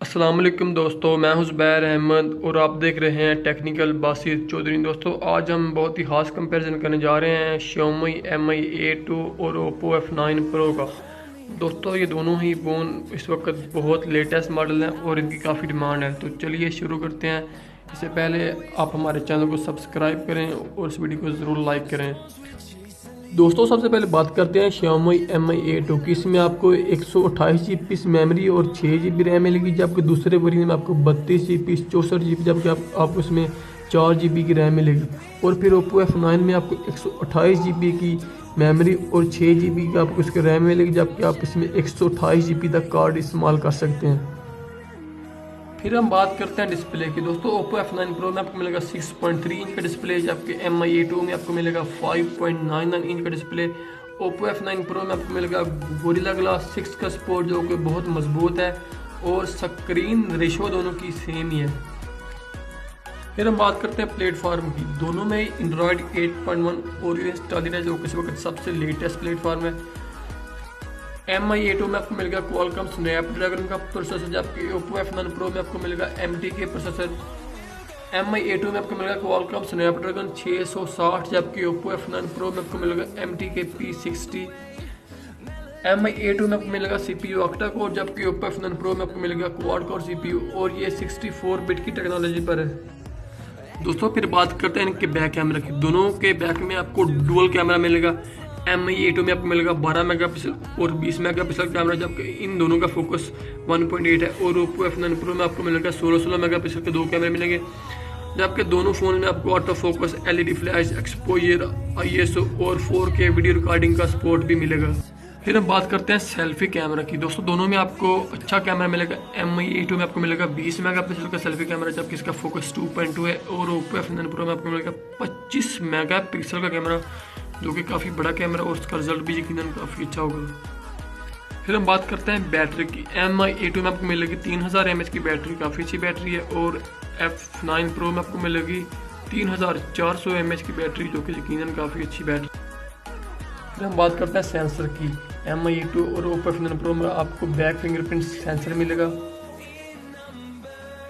अस्सलाम वालेकुम दोस्तों, मैं हूं ज़ुबैर अहमद और आप देख रहे हैं टेक्निकल बासित चौधरी। दोस्तों आज हम बहुत ही ख़ास कंपैरिजन करने जा रहे हैं Xiaomi Mi A2 और Oppo F9 Pro का। दोस्तों ये दोनों ही फ़ोन इस वक्त बहुत लेटेस्ट मॉडल हैं और इनकी काफ़ी डिमांड है। तो चलिए शुरू करते हैं। इससे पहले आप हमारे चैनल को सब्सक्राइब करें और इस वीडियो को ज़रूर लाइक करें। दोस्तों सबसे पहले बात करते हैं Xiaomi Mi A2 की। इसमें आपको 128 GB मेमोरी और 6 GB रैम मिलेगी, जबकि दूसरे वेरिएंट में आपको 32 GB 64 GB जबकि आपको इसमें 4 GB की रैम मिलेगी। और फिर Oppo F9 में आपको 128 GB की मेमोरी और 6 GB की आपको इसकी रैम मिलेगी, जबकि आप इसमें 128 GB तक कार्ड इस्तेमाल कर सकते हैं। फिर हम बात करते हैं डिस्प्ले की। दोस्तों Oppo F9 Pro में आपको मिलेगा 6.3 इंच का डिस्प्ले, जबकि Mi A2 में आपको मिलेगा 5.99 इंच का डिस्प्ले। Oppo F9 Pro में आपको मिलेगा गोरिल्ला ग्लास 6 का सपोर्ट, जो कि बहुत मजबूत है और स्क्रीन रेशो दोनों की सेम ही है। फिर हम बात करते हैं प्लेटफॉर्म की। दोनों में एंड्रॉयड 8.1 ओरियो इंस्टॉल है, जो कि इस वक्त सबसे लेटेस्ट प्लेटफॉर्म है। Mi A2 में आपको मिलेगा Qualcomm स्नैपड्रैगन का प्रोसेसर, जबकि Oppo F9 Pro में आपको मिलेगा MTK प्रोसेसर। Mi A2 में आपको मिलेगा Qualcomm स्नैपड्रैगन 660, जबकि Oppo F9 Pro में आपको मिलेगा MTK P60। Mi A2 में आपको मिलेगा CPU ऑक्टा कोर, जबकि Oppo F9 Pro में आपको मिलेगा क्वाड कोर CPU और ये 64 बिट की टेक्नोलॉजी पर है। दोस्तों फिर बात करते हैं इनके बैक कैमरा की। दोनों के बैक में आपको डुअल कैमरा मिलेगा। Mi A2 में आपको मिलेगा 12 मेगापिक्सल और 20 मेगापिक्सल कैमरा, जबकि इन दोनों का फोकस 1.8 है। और Oppo F9 Pro में आपको मिलेगा 16 मेगापिक्सल के दो कैमरे मिलेंगे, जबकि दोनों फ़ोन में आपको auto focus, LED flash, exposure, ISO और 4K वीडियो रिकॉर्डिंग का सपोर्ट भी मिलेगा। फिर हम बात करते हैं सेल्फी कैमरा की। दोस्तों दोनों में आपको अच्छा कैमरा मिलेगा। Mi A2 में आपको मिलेगा 20 मेगापिक्सल का सेल्फी कैमरा, जबकि इसका फोकस 2.2 है। और Oppo F9 Pro में आपको मिलेगा 25 मेगापिक्सल का कैमरा, जो कि काफ़ी बड़ा कैमरा और उसका रिजल्ट भी यकीनन काफ़ी अच्छा होगा। फिर हम बात करते हैं बैटरी की। Mi A2 में आपको मिलेगी 3000 mAh की बैटरी, काफ़ी अच्छी बैटरी है। और F9 Pro में आपको मिलेगी 3400 mAh की बैटरी, जो कि यकीनन काफ़ी अच्छी बैटरी। फिर हम बात करते हैं सेंसर की। Mi A2 और Oppo F9 Pro में आपको बैक फिंगरप्रिंट सेंसर मिलेगा।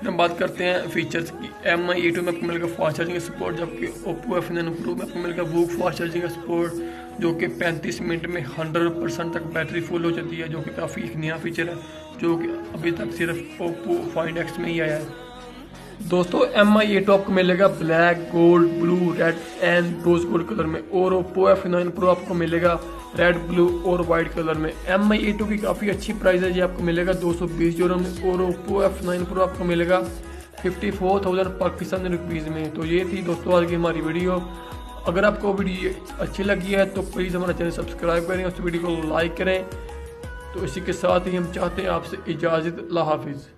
हम बात करते हैं फीचर्स की। Mi A2 में आपको मिलेगा फास्ट चार्जिंग का सपोर्ट, जबकि Oppo F9 Pro में आपको मिलेगा वो फास्ट चार्जिंग का सपोर्ट, जो कि 35 मिनट में 100% तक बैटरी फुल हो जाती है, जो कि काफ़ी एक नया फीचर है, जो कि अभी तक सिर्फ Oppo Find X में ही आया है। दोस्तों Mi A2 आपको मिलेगा black, gold, blue, red and rose gold colour में। और Oppo F9 Pro आपको मिलेगा रेड, ब्लू और वाइट कलर में। Mi A2 की काफ़ी अच्छी प्राइस है, ये आपको मिलेगा 220 यूरो में। और Oppo F9 Pro आपको मिलेगा 54,000 पाकिस्तानी रुपीज़ में। तो ये थी दोस्तों आज की हमारी वीडियो। अगर आपको वीडियो अच्छी लगी है तो प्लीज़ हमारा चैनल सब्सक्राइब करें, उस वीडियो को लाइक करें। तो इसी के साथ ही हम चाहते हैं आपसे इजाज़त। अल्लाह हाफिज़।